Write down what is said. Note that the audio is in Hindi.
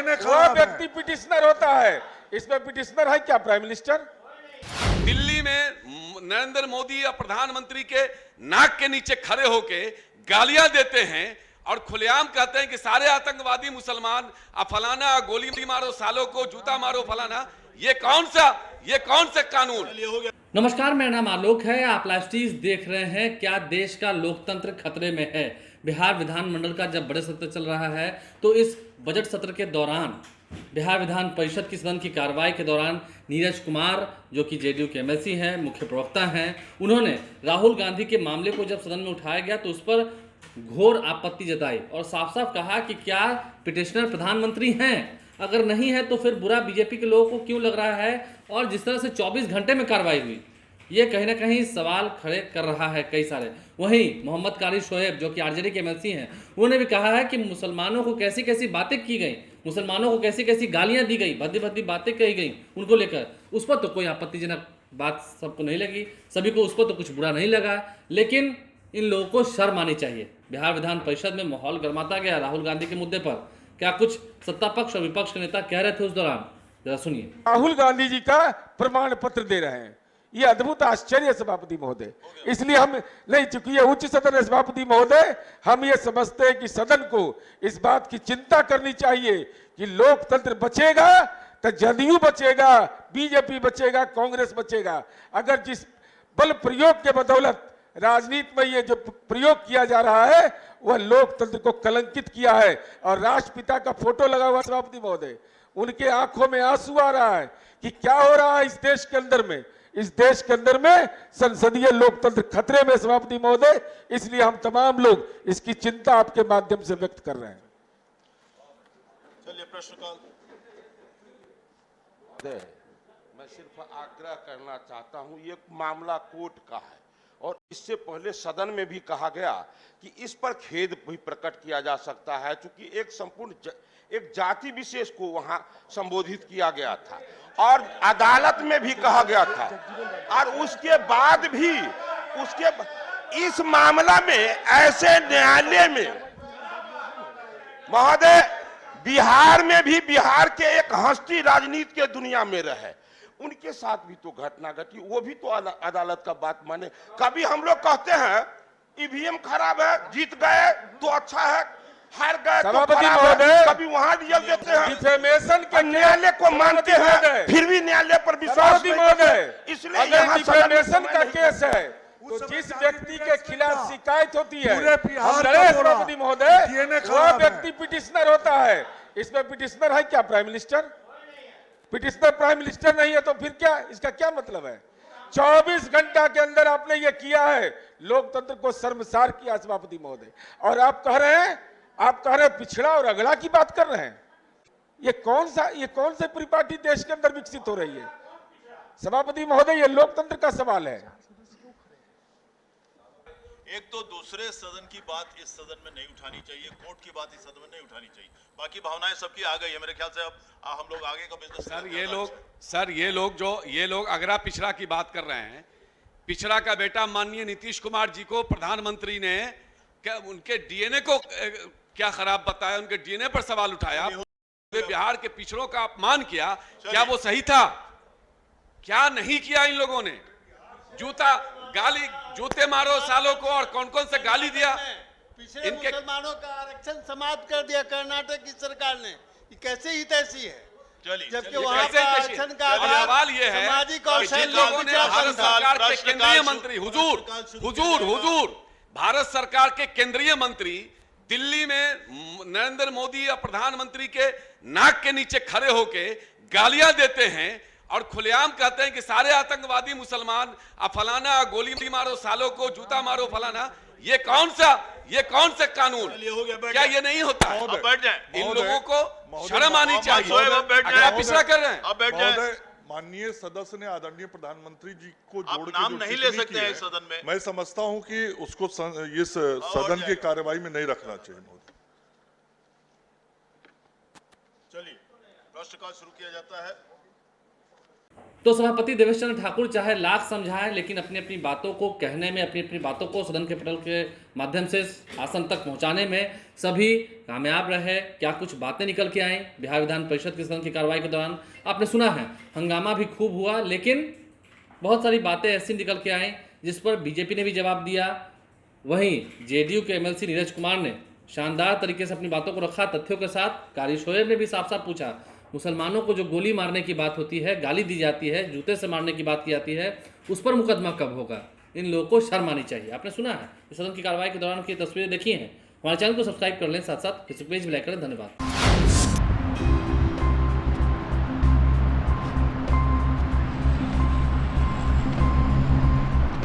वो व्यक्ति पिटिशनर होता है। इसमें पिटिशनर है क्या प्राइम मिनिस्टर? दिल्ली में नरेंद्र मोदी या प्रधानमंत्री के नाक के नीचे खड़े होके गालियां देते हैं और खुलेआम कहते हैं कि सारे आतंकवादी मुसलमान, फलाना गोली मारो सालों को, जूता मारो फलाना। ये कौन सा कानून? नमस्कार, मेरा नाम आलोक है। आप लाइव देख रहे हैं। क्या देश का लोकतंत्र खतरे में है? बिहार विधानमंडल का जब बजट सत्र चल रहा है तो इस बजट सत्र के दौरान बिहार विधान परिषद की सदन की कार्रवाई के दौरान नीरज कुमार, जो कि जेडीयू के एमएलसी हैं, मुख्य प्रवक्ता हैं, उन्होंने राहुल गांधी के मामले को जब सदन में उठाया गया तो उस पर घोर आपत्ति जताई और साफ साफ कहा कि क्या पिटिशनर प्रधानमंत्री हैं? अगर नहीं है तो फिर बुरा बीजेपी के लोगों को क्यों लग रहा है? और जिस तरह से 24 घंटे में कार्रवाई हुई, ये कहीं ना कहीं सवाल खड़े कर रहा है कई सारे। वहीं मोहम्मद कारी शोएब, जो कि आरजेडी के एमएलसी हैं, उन्होंने भी कहा है कि मुसलमानों को कैसी कैसी बातें की गई, मुसलमानों को कैसी कैसी गालियां दी गई, भद्दी भद्दी बातें कही गई उनको लेकर। उस पर तो कोई आपत्तिजनक बात सबको नहीं लगी, सभी को उस पर तो कुछ बुरा नहीं लगा, लेकिन इन लोगों को शर्म आनी चाहिए। बिहार विधान परिषद में माहौल गर्माता गया राहुल गांधी के मुद्दे पर। क्या कुछ सत्ता पक्ष और विपक्ष के नेता कह रहे थे उस दौरान, जरा सुनिए। राहुल गांधी जी का प्रमाण पत्र दे रहे हैं, ये अद्भुत आश्चर्य सभापति महोदय। इसलिए हम नहीं, चूंकि ये उच्च सदन है सभापति महोदय, हम ये समझते हैं कि सदन को इस बात की चिंता करनी चाहिए कि लोकतंत्र बचेगा तो जदयू बचेगा, बीजेपी बचेगा, कांग्रेस बचेगा। अगर जिस बल प्रयोग के बदौलत राजनीति में ये जो प्रयोग किया जा रहा है वह लोकतंत्र को कलंकित किया है। और राष्ट्रपिता का फोटो लगा हुआ सभापति महोदय, उनके आंखों में आंसू आ रहा है कि क्या हो रहा है इस देश के अंदर में। इस देश के अंदर में संसदीय लोकतंत्र खतरे में सभापति महोदय, इसलिए हम तमाम लोग इसकी चिंता आपके माध्यम से व्यक्त कर रहे हैं। चलिए प्रश्नकाल। मैं सिर्फ आग्रह करना चाहता हूं, ये मामला कोर्ट का है और इससे पहले सदन में भी कहा गया कि इस पर खेद भी प्रकट किया जा सकता है, क्योंकि एक संपूर्ण एक जाति विशेष को वहां संबोधित किया गया था और अदालत में भी कहा गया था। और उसके बाद भी इस मामला में ऐसे न्यायालय में महोदय, बिहार में भी बिहार के एक हस्ती राजनीति के दुनिया में रहे, उनके साथ भी तो घटना घटी, वो भी तो अदालत का बात माने। कभी हम लोग कहते हैं ईवीएम खराब है, जीत गए तो अच्छा है, हार गए तो खराब है, कभी वहां रिजल्ट देते हैं, डिफेमेशन के न्यायालय को मानते हैं, फिर भी न्यायालय पर विश्वास नहीं करते। इसलिए यहाँ डिफेमेशन का केस है तो जिस व्यक्ति के खिलाफ शिकायत होती है, हम लड़े सभापति महोदय, वो व्यक्ति पिटिशनर होता है। इसमें पिटिशनर है क्या prime minister? Petitioner prime minister नहीं है तो फिर क्या, इसका क्या मतलब है? 24 घंटा के अंदर आपने ये किया है, लोकतंत्र को शर्मसार किया सभापति महोदय। और आप कह रहे हैं पिछड़ा और अगला की बात कर रहे हैं। ये कौन से परिपाटी देश के अंदर विकसित हो रही है सभापति महोदय? ये लोकतंत्र का सवाल है। एक तो दूसरे सदन की बात इस सदन में नहीं उठानी चाहिए, कोर्ट की बात इस सदन में नहीं उठानी चाहिए। बाकी भावनाएं सबकी आ गई है मेरे ख्याल से। अब हम लोग आगे का बिजनेस ये लोग अगरा पिछड़ा की बात कर रहे हैं। पिछड़ा का बेटा माननीय नीतीश कुमार जी को प्रधानमंत्री ने क्या उनके डीएनए को क्या खराब बताया, उनके डीएनए पर सवाल उठाया, बिहार के पिछड़ों का अपमान किया, क्या वो सही था? क्या नहीं किया इन लोगों ने? जूते मारो सालों को और कौन कौन से गाली दिया। पिछड़े मुसलमानों का आरक्षण समाप्त कर दिया कर्नाटक की सरकार ने, ये कैसे ही तैसी है? जबकि वहां पर आरक्षण का सवाल ये है सामाजिक और जिन लोगों ने भारत सरकार के केंद्रीय मंत्री हुजूर भारत सरकार के केंद्रीय मंत्री दिल्ली में नरेंद्र मोदी या प्रधानमंत्री के नाक के नीचे खड़े होके गालियां देते हैं और खुलेआम कहते हैं कि सारे आतंकवादी मुसलमान, फलाना गोली मारो सालों को, जूता मारो फलाना। ये कौन सा कानून? क्या ये नहीं होता? बैठ जाए, इन लोगों को शर्म आनी चाहिए। पिछड़ा कर रहे हैं। अब बैठ जाए। माननीय सदस्य ने आदरणीय प्रधानमंत्री जी को आप जोड़ नाम नहीं ले सकते हैं इस सदन में। मैं समझता हूं कि उसको इस सदन की कार्यवाही में नहीं रखना चाहिए। चलिए प्रश्नकाल शुरू किया जाता है। तो सभापति देवेश चंद्र ठाकुर चाहे लाख समझाएं, लेकिन अपनी अपनी बातों को कहने में, अपनी अपनी बातों को सदन के पटल के माध्यम से आसन तक पहुंचाने में सभी कामयाब रहे। क्या कुछ बातें निकल के आई बिहार विधान परिषद के सदन की कार्रवाई के दौरान, आपने सुना है। हंगामा भी खूब हुआ, लेकिन बहुत सारी बातें ऐसी निकल के आई जिस पर बीजेपी ने भी जवाब दिया। वहीं जेडीयू के एमएलसी नीरज कुमार ने शानदार तरीके से अपनी बातों को रखा, तथ्यों के साथ। कारी शोएब ने भी साफ साफ पूछा, मुसलमानों को जो गोली मारने की बात होती है, गाली दी जाती है, जूते से मारने की बात की जाती है, उस पर मुकदमा कब होगा? इन लोगों को शर्म आनी चाहिए। आपने सुना है, इस सदन की कार्रवाई के दौरान की तस्वीरें देखी हैं। हमारे चैनल को सब्सक्राइब कर लें, साथ साथ फेसबुक पेज भी लाइक करें। धन्यवाद।